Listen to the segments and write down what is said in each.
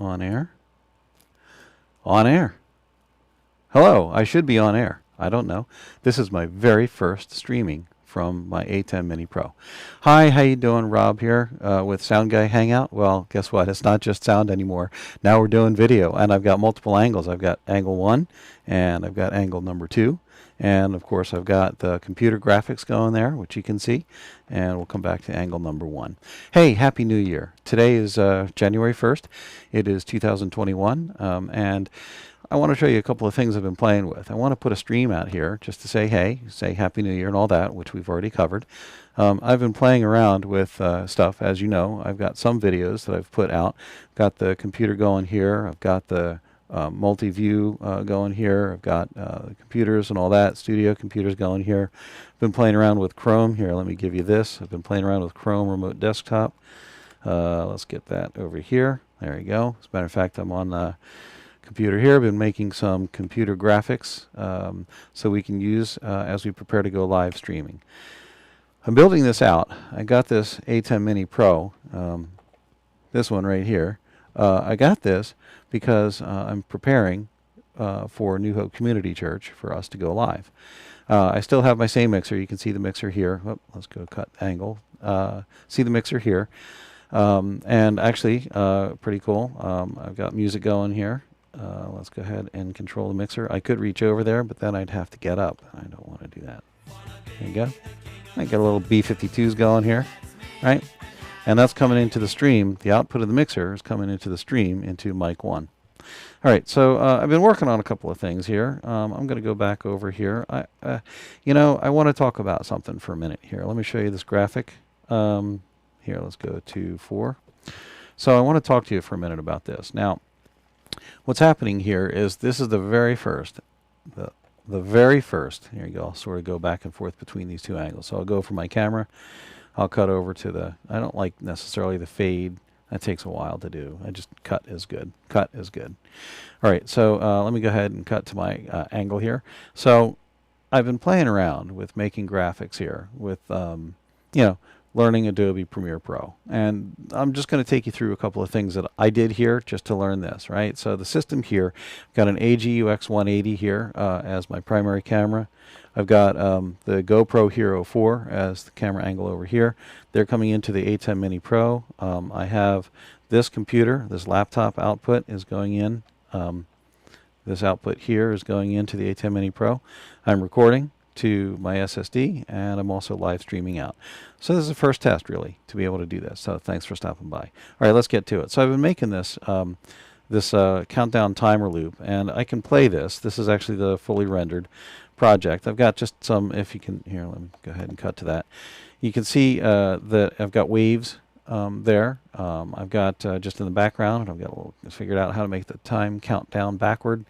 On air? On air. Hello, I should be on air. I don't know. This is my very first streaming from my ATEM Mini Pro. Hi, how you doing? Rob here with Sound Guy Hangout. Well, guess what? It's not just sound anymore. Now we're doing video, and I've got multiple angles. I've got angle 1, and I've got angle number 2. And of course, I've got the computer graphics going there, which you can see. And we'll come back to angle number 1. Hey, Happy New Year. Today is January 1st. It is 2021. And I want to show you a couple of things I've been playing with. I want to put a stream out here just to say, hey, say Happy New Year and all that, which we've already covered. I've been playing around with stuff. As you know, I've got some videos that I've put out. Got the computer going here. I've got the multi-view going here. I've got computers and all that, studio computers going here. I've been playing around with Chrome here. Let me give you this. I've been playing around with Chrome Remote Desktop. Let's get that over here. There you go. As a matter of fact, I'm on the computer here. I've been making some computer graphics so we can use as we prepare to go live streaming. I'm building this out. I got this ATEM Mini Pro, this one right here. I got this because I'm preparing for New Hope Community Church for us to go live. I still have my same mixer. You can see the mixer here. Oh, let's go cut angle. See the mixer here. And actually, pretty cool. I've got music going here. Let's go ahead and control the mixer. I could reach over there, but then I'd have to get up. I don't want to do that. There you go. I got a little B52s going here, right? And that's coming into the stream. The output of the mixer is coming into the stream into mic 1. All right, so I've been working on a couple of things here. I'm going to go back over here. I want to talk about something for a minute here. Let me show you this graphic. Here, let's go to 4. So I want to talk to you for a minute about this. Now, what's happening here is this is the very first, the very first. Here you go. I'll sort of go back and forth between these two angles. So I'll go for my camera. I'll cut over to the, I don't like necessarily the fade. That takes a while to do. I just cut is good. Cut is good. All right, so let me go ahead and cut to my angle here. So I've been playing around with making graphics here with, learning Adobe Premiere Pro. And I'm just going to take you through a couple of things that I did here just to learn this, right? So the system here, I've got an AGUX 180 here as my primary camera. I've got the GoPro Hero 4 as the camera angle over here. They're coming into the ATEM Mini Pro. I have this computer, this laptop output is going in. This output here is going into the ATEM Mini Pro. I'm recording to my SSD, and I'm also live streaming out. So this is the first test, really, to be able to do this. So thanks for stopping by. All right, let's get to it. So I've been making this countdown timer loop, and I can play this. This is actually the fully rendered project. I've got just some, if you can, here, let me go ahead and cut to that. You can see that I've got waves there. I've got just in the background, I've got a little figured out how to make the time count down backward.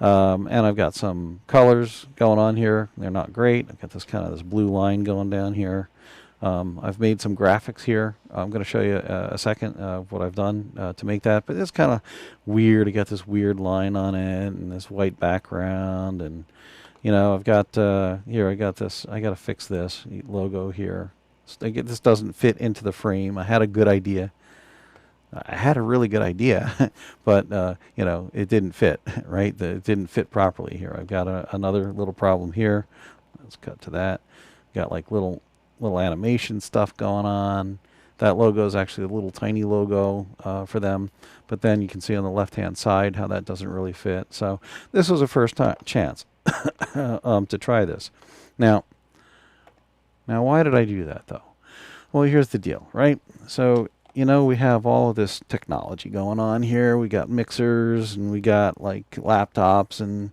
And I've got some colors going on here. They're not great. I've got this kind of this blue line going down here. I've made some graphics here. I'm going to show you a second of what I've done to make that. But it's kind of weird. I got this weird line on it and this white background. And, I've got here, I got this. I got to fix this logo here. This doesn't fit into the frame. I had a good idea. I had a really good idea, but, it didn't fit, right? It didn't fit properly here. I've got another little problem here. Let's cut to that. Got like little animation stuff going on. That logo is actually a little tiny logo for them, but then you can see on the left-hand side how that doesn't really fit. So this was a first chance to try this. Now, why did I do that, though? Well, here's the deal, right? So we have all of this technology going on here. We got mixers and we got like laptops and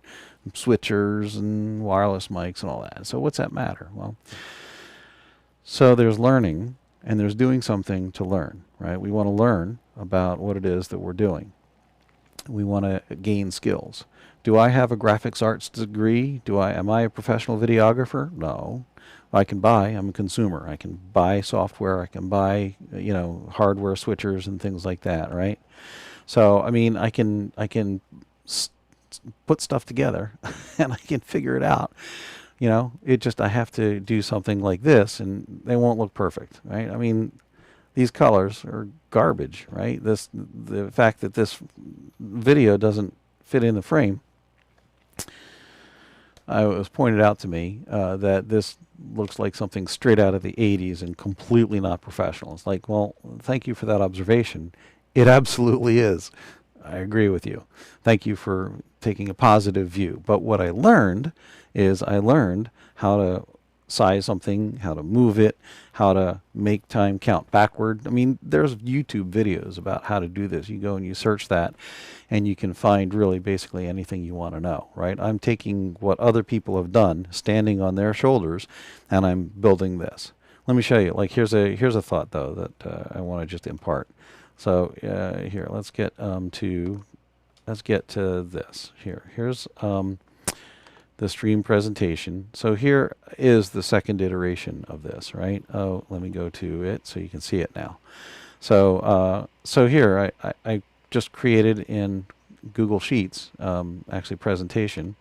switchers and wireless mics and all that. So what's that matter? Well, so there's learning and there's doing something to learn, right? We want to learn about what it is that we're doing. We want to gain skills. Do I have a graphics arts degree? Am I a professional videographer? No. I'm a consumer. I can buy software. I can buy, hardware switchers and things like that, right? So, I can put stuff together and I can figure it out. I have to do something like this and they won't look perfect, right? These colors are garbage, right? The fact that this video doesn't fit in the frame, it was pointed out to me that this looks like something straight out of the 80s and completely not professional. It's like, well, thank you for that observation. It absolutely is. I agree with you. Thank you for taking a positive view. But what I learned is I learned how to size something, how to move it, how to make time count backward. I mean, there's YouTube videos about how to do this. You go and you search that, and you can find really basically anything you want to know, right? I'm taking what other people have done, standing on their shoulders, and I'm building this. Let me show you. Like, here's a thought, though, that I want to just impart. So here, let's get to this. Here's the stream presentation. So here is the second iteration of this, right? Oh, let me go to it so you can see it now. So so here I just created in Google Sheets, actually presentation.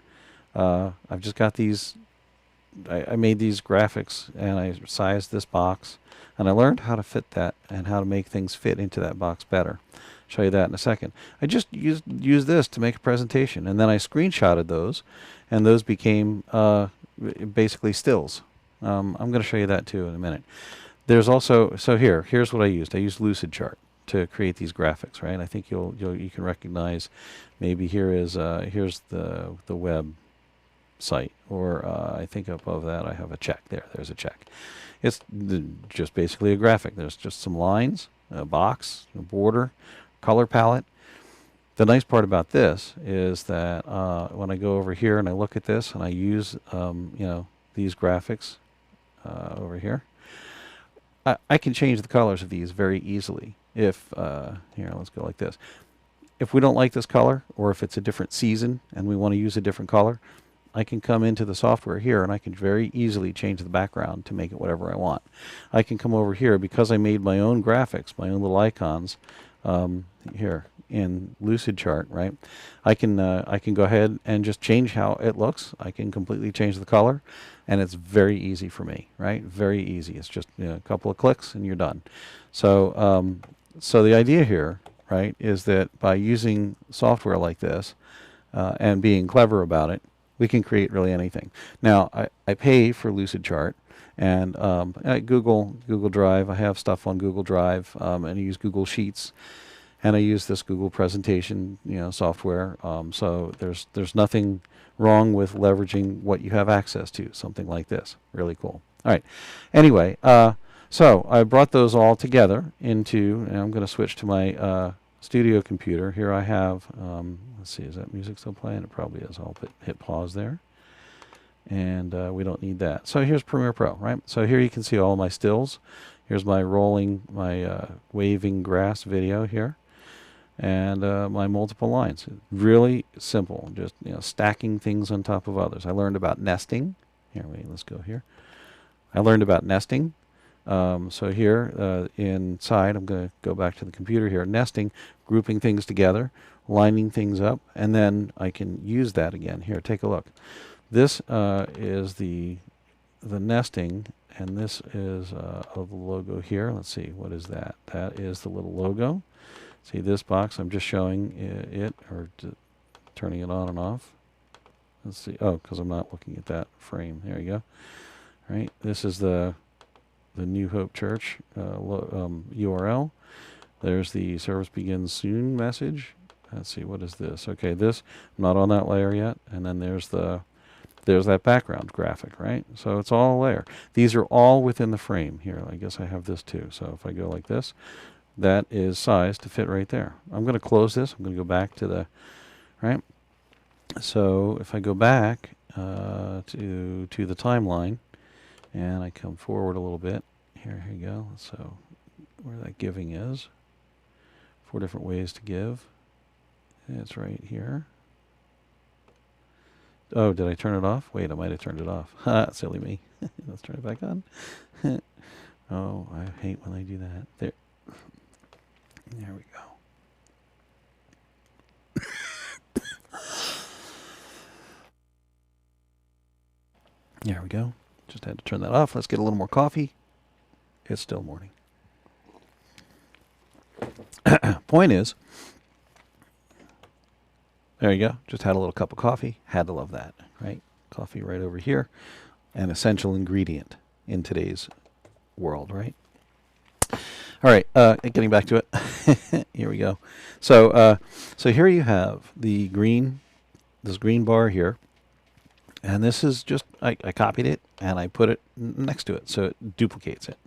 I've just got these. I made these graphics and I sized this box, and I learned how to fit that and how to make things fit into that box better. Show you that in a second. I just used this to make a presentation, and then I screenshotted those, and those became basically stills. I'm going to show you that too in a minute. There's also, so here's what I used. I used Lucid Chart to create these graphics, right? I think you can recognize, maybe here's the web site, or I think above that I have a check. There's a check. It's just basically a graphic. There's just some lines, a box, a border, color palette. The nice part about this is that when I go over here and I look at this and I use these graphics over here, I can change the colors of these very easily. If here, let's go like this. If we don't like this color, or if it's a different season and we want to use a different color, I can come into the software here and I can very easily change the background to make it whatever I want. I can come over here, because I made my own graphics, my own little icons here in Lucid Chart, right? I can go ahead and just change how it looks. I can completely change the color, and it's very easy for me, right? Very easy. It's just a couple of clicks and you're done. So so the idea here, right, is that by using software like this and being clever about it, we can create really anything. Now, I pay for Lucid Chart, and at Google Drive, I have stuff on Google Drive, and I use Google Sheets, and I use this Google presentation software. So there's nothing wrong with leveraging what you have access to, something like this. Really cool. All right. Anyway, so I brought those all together into, and I'm going to switch to my studio computer. Here I have, let's see, is that music still playing? It probably is. I'll hit pause there. And we don't need that. So here's Premiere Pro, right? So here you can see all my stills. Here's my waving grass video here. And my multiple lines. Really simple, just stacking things on top of others. I learned about nesting. Here, wait, let's go here. I learned about nesting. So here inside, I'm going to go back to the computer here. Nesting, grouping things together, lining things up, and then I can use that again. Here, take a look. This is the nesting, and this is the logo here. Let's see, what is that? That is the little logo. See this box? I'm just showing it, or turning it on and off. Let's see. Oh, because I'm not looking at that frame. There you go. All right. This is the New Hope Church URL. There's the service begins soon message. Let's see, what is this? Okay, this, I'm not on that layer yet. And then there's that background graphic, right? So it's all a layer. These are all within the frame here. I guess I have this too. So if I go like this, that is sized to fit right there. I'm going to close this. I'm going to go back to the, right? So if I go back to the timeline, and I come forward a little bit, here you go. So where that giving is, 4 different ways to give. It's right here. Oh, did I turn it off? Wait, I might have turned it off. Ha, silly me. Let's turn it back on. Oh, I hate when I do that. There we go. There we go. Just had to turn that off. Let's get a little more coffee. It's still morning. Point is, there you go. Just had a little cup of coffee. Had to love that, right? Coffee right over here. An essential ingredient in today's world, right? All right, getting back to it. Here we go. So here you have the this green bar here. And this is just, I copied it and I put it next to it so it duplicates it,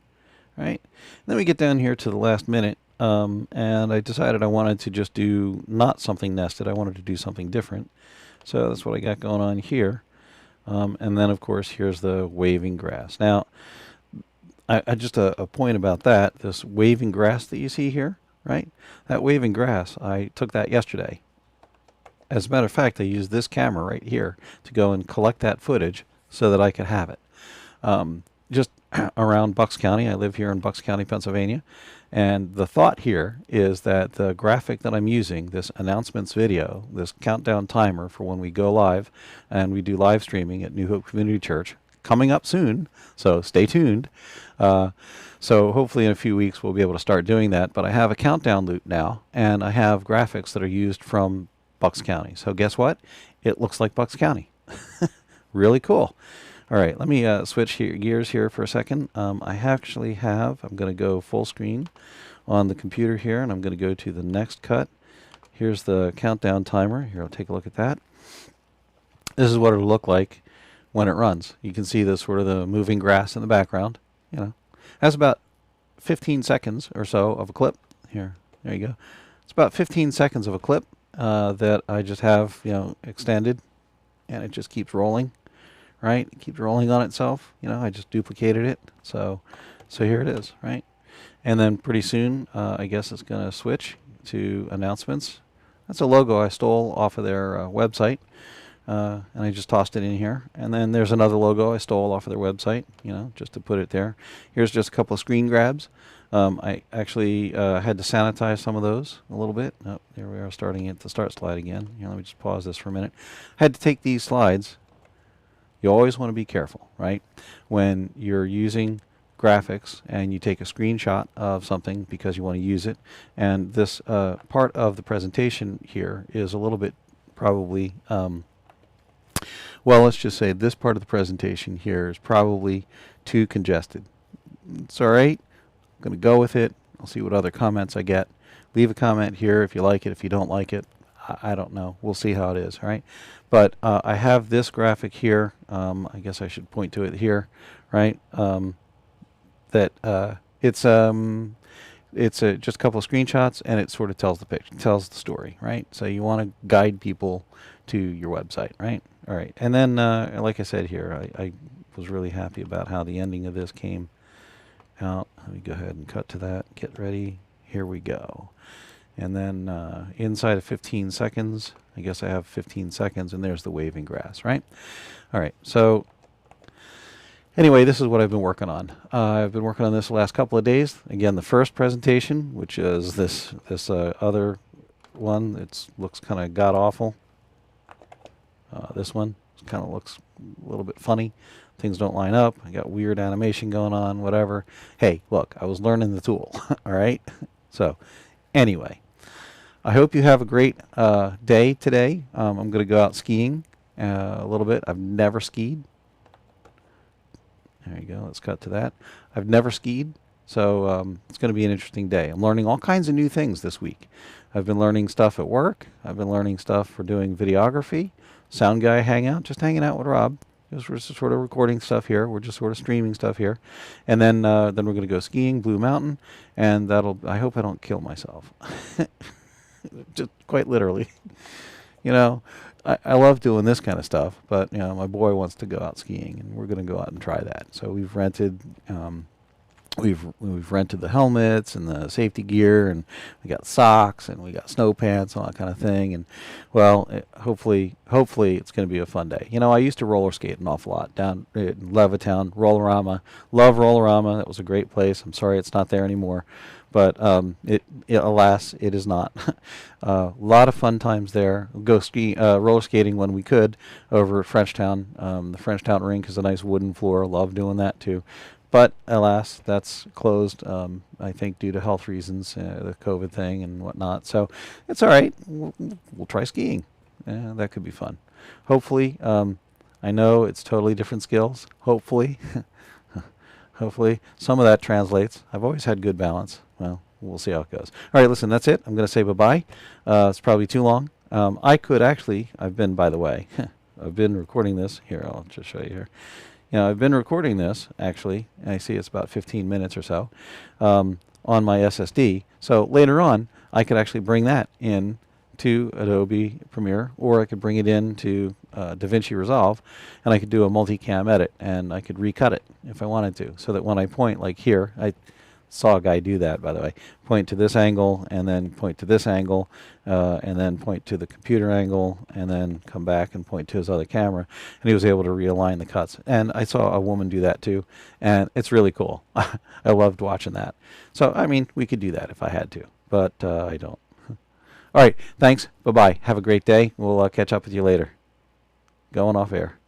right? And then we get down here to the last minute, and I decided I wanted to just do not something nested. I wanted to do something different. So that's what I got going on here. And then, of course, here's the waving grass. Now, I just a point about that, this waving grass that you see here, right? That waving grass, I took that yesterday. As a matter of fact, I used this camera right here to go and collect that footage so that I could have it. Just around Bucks County, I live here in Bucks County, Pennsylvania, and the thought here is that the graphic that I'm using, this announcements video, this countdown timer for when we go live, and we do live streaming at New Hope Community Church, coming up soon, so stay tuned. So hopefully in a few weeks we'll be able to start doing that, but I have a countdown loop now, and I have graphics that are used from Bucks County. So guess what? It looks like Bucks County. Really cool. All right, let me switch gears here for a second. I'm going to go full screen on the computer here, and I'm going to go to the next cut. Here's the countdown timer. Here, I'll take a look at that. This is what it'll look like when it runs. You can see the sort of the moving grass in the background. You know, that's about 15 seconds or so of a clip. Here, there you go. It's about 15 seconds of a clip that I just have, extended, and it just keeps rolling, right? It keeps rolling on itself. I just duplicated it, so here it is, right? And then pretty soon, I guess it's going to switch to announcements. That's a logo I stole off of their website, and I just tossed it in here. And then there's another logo I stole off of their website, just to put it there. Here's just a couple of screen grabs. I actually had to sanitize some of those a little bit. Oh, there we are, starting at the start slide again. Here, let me just pause this for a minute. I had to take these slides. You always want to be careful, right? When you're using graphics and you take a screenshot of something because you want to use it. And this part of the presentation here is a little bit probably, well, let's just say this part of the presentation here is probably too congested. It's all right. I'm going to go with it. I'll see what other comments I get. Leave a comment here if you like it. If you don't like it, I don't know. We'll see how it is, right? But I have this graphic here. I guess I should point to it here, right? That it's just a couple of screenshots, and it sort of tells the picture, tells the story, right? So you want to guide people to your website, right? All right. And then, like I said here, I was really happy about how the ending of this came out. Let me go ahead and cut to that. Get ready. Here we go. And then inside of 15 seconds, I guess I have 15 seconds, and there's the waving grass, right? All right. So anyway, this is what I've been working on. I've been working on this the last couple of days. Again, the first presentation, which is this other one. It looks kind of god-awful. This one kind of looks a little bit funny. Things don't line up. I got weird animation going on, whatever. Hey, look, I was learning the tool, all right? So anyway, I hope you have a great day today. I'm going to go out skiing a little bit. I've never skied. There you go. Let's cut to that. I've never skied, so it's going to be an interesting day. I'm learning all kinds of new things this week. I've been learning stuff at work. I've been learning stuff for doing videography, sound guy hangout, just hanging out with Rob. We're just sort of recording stuff here. We're just sort of streaming stuff here, and then we're going to go skiing, Blue Mountain, and I hope I don't kill myself. Just quite literally. I love doing this kind of stuff, but my boy wants to go out skiing, and we're going to go out and try that. So we've rented we've rented the helmets and the safety gear, and we got socks, and we got snow pants, and all that kind of thing. And well, hopefully it's going to be a fun day. I used to roller skate an awful lot down in Levittown, Rollerama. Love Rollerama. That was a great place. I'm sorry it's not there anymore, but alas, it is not. A lot of fun times there. Go roller skating when we could over at Frenchtown. The Frenchtown rink is a nice wooden floor. Love doing that too. But alas, that's closed, I think, due to health reasons, the COVID thing and whatnot. So it's all right. We'll try skiing. That could be fun. Hopefully, I know it's totally different skills. Hopefully, hopefully some of that translates. I've always had good balance. Well, we'll see how it goes. All right, listen, that's it. I'm going to say bye-bye. It's probably too long. I could actually, by the way, I've been recording this. Here, I'll just show you here. I've been recording this, actually, and I see it's about 15 minutes or so, on my SSD. So later on, I could actually bring that in to Adobe Premiere, or I could bring it into DaVinci Resolve, and I could do a multicam edit, and I could recut it if I wanted to, so that when I point, like here, I saw a guy do that, by the way, point to this angle, and then point to this angle, and then point to the computer angle, and then come back and point to his other camera, and he was able to realign the cuts. And I saw a woman do that too, and it's really cool. I loved watching that. So, I mean, we could do that if I had to, but I don't. All right, thanks. Bye-bye. Have a great day. We'll catch up with you later. Going off air.